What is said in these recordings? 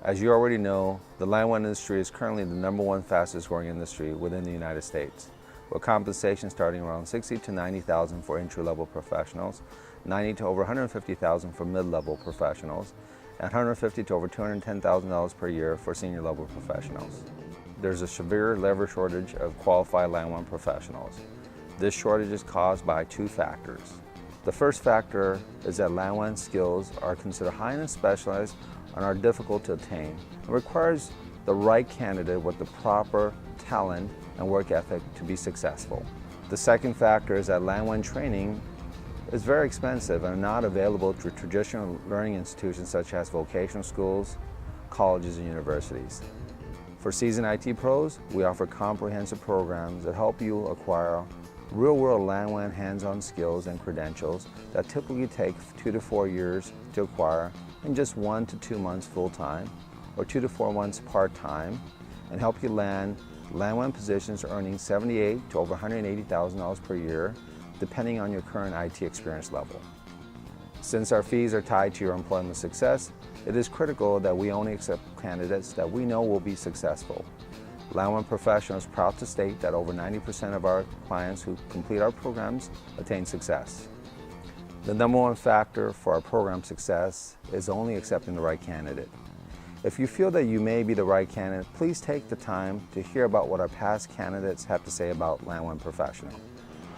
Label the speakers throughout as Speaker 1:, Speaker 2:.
Speaker 1: As you already know, the LAN WAN industry is currently the #1 fastest growing industry within the United States, with compensation starting around $60,000 to $90,000 for entry-level professionals, $90,000 to over $150,000 for mid-level professionals, and $150,000 to over $210,000 per year for senior-level professionals. There's a severe labor shortage of qualified LAN WAN professionals. This shortage is caused by two factors. The first factor is that LAN WAN skills are considered high and specialized and are difficult to attain. It requires the right candidate with the proper talent and work ethic to be successful. The second factor is that LAN WAN training is very expensive and not available through traditional learning institutions such as vocational schools, colleges, and universities. For seasoned IT pros, we offer comprehensive programs that help you acquire real-world LAN WAN hands-on skills and credentials that typically take 2 to 4 years to acquire in just 1 to 2 months full-time or 2 to 4 months part-time, and help you land LAN WAN positions earning $78,000 to over $180,000 per year, depending on your current IT experience level. Since our fees are tied to your employment success, it is critical that we only accept candidates that we know will be successful. LAN WAN Professional is proud to state that over 90% of our clients who complete our programs attain success. The #1 factor for our program success is only accepting the right candidate. If you feel that you may be the right candidate, please take the time to hear about what our past candidates have to say about LAN WAN Professional.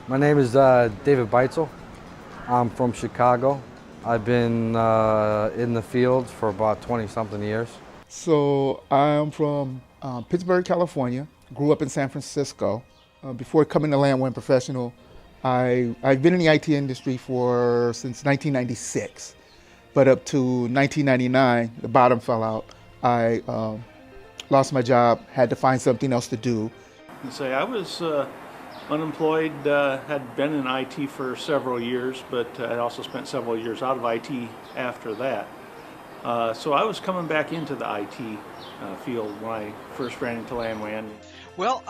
Speaker 2: My name is David Beitzel. I'm from Chicago. I've been in the field for about 20-something years.
Speaker 3: So I'm from Pittsburgh, California. Grew up in San Francisco. Before coming to LAN WAN Professional, I've been in the IT industry since 1996, but up to 1999, the bottom fell out. I lost my job, had to find something else to do.
Speaker 4: I was unemployed, had been in IT for several years, but I also spent several years out of IT after that. So I was coming back into the IT field when I first ran into LAN WAN.
Speaker 5: Well,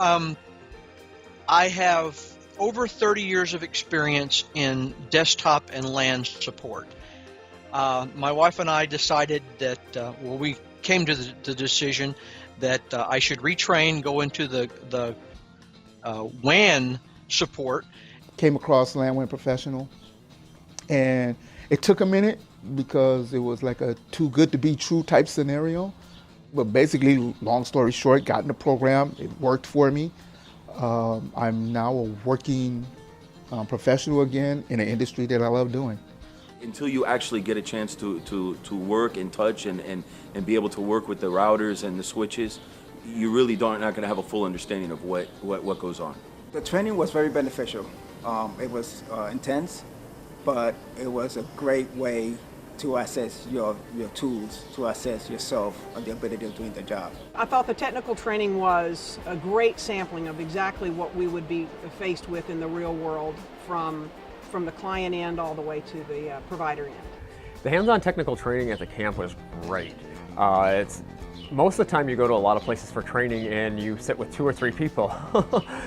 Speaker 5: I have over 30 years of experience in desktop and LAN support. My wife and I decided that, we came to the decision that I should retrain, go into the WAN support.
Speaker 3: Came across LAN WAN Professional, and it took a minute because it was like a too good to be true type scenario. But basically, long story short, got in the program, it worked for me. I'm now a working professional again in an industry that I love doing.
Speaker 6: Until you actually get a chance to work and touch and be able to work with the routers and the switches, you really not going to have a full understanding of what goes on.
Speaker 7: The training was very beneficial. It was intense, but it was a great way to assess your tools, to assess yourself and the ability of doing the job.
Speaker 8: I thought the technical training was a great sampling of exactly what we would be faced with in the real world, from the client end all the way to the provider end.
Speaker 9: The hands-on technical training at the camp was great. Most of the time you go to a lot of places for training and you sit with 2 or 3 people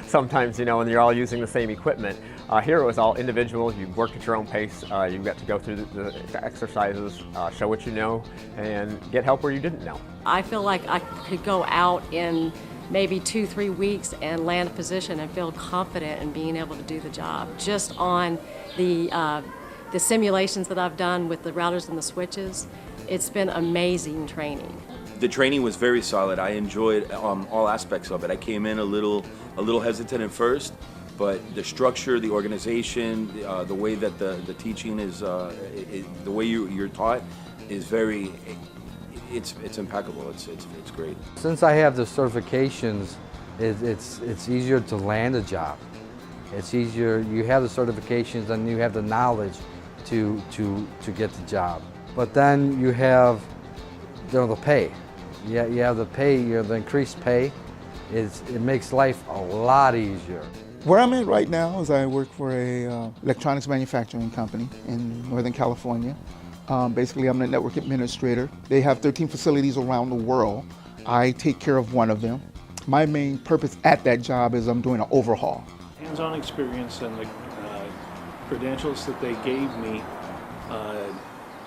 Speaker 9: sometimes, and you're all using the same equipment. Here it was all individual. You worked at your own pace. You got to go through the exercises, show what you know, and get help where you didn't know.
Speaker 10: I feel like I could go out in maybe 2-3 weeks and land a position and feel confident in being able to do the job. Just on the simulations that I've done with the routers and the switches, it's been amazing training.
Speaker 6: The training was very solid. I enjoyed all aspects of it. I came in a little hesitant at first, but the structure, the organization, the way that the teaching is, the way you're taught is it's impeccable. It's great.
Speaker 2: Since I have the certifications, it's easier to land a job. It's easier. You have the certifications and you have the knowledge to get the job. But then you have the pay. Yeah, you have the pay. The increased pay. It makes life a lot easier.
Speaker 3: Where I'm at right now is I work for a electronics manufacturing company in Northern California. Basically, I'm a network administrator. They have 13 facilities around the world. I take care of one of them. My main purpose at that job is I'm doing an overhaul.
Speaker 4: Hands-on experience and the credentials that they gave me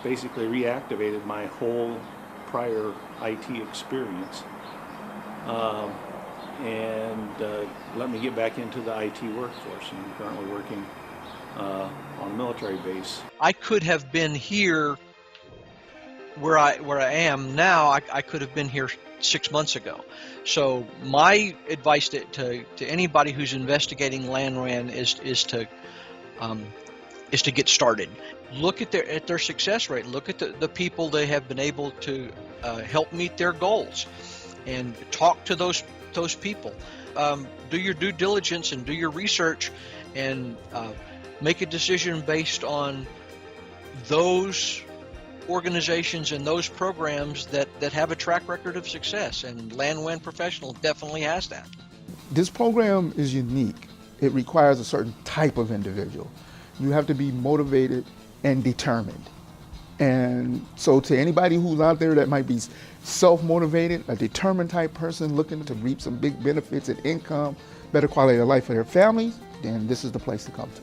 Speaker 4: basically reactivated my whole prior IT experience. And let me get back into the IT workforce. And I'm currently working on a military base.
Speaker 5: I could have been here where I am now. I could have been here 6 months ago. So my advice to anybody who's investigating LAN WAN is to get started. Look at their success rate. Look at the people they have been able to help meet their goals, and talk to those people. Do your due diligence and do your research, and make a decision based on those organizations and those programs that have a track record of success, and LAN WAN Professional definitely has that.
Speaker 3: This program is unique. It requires a certain type of individual. You have to be motivated and determined. And so to anybody who's out there that might be self-motivated, a determined type person looking to reap some big benefits and income, better quality of life for their families, then this is the place to come to.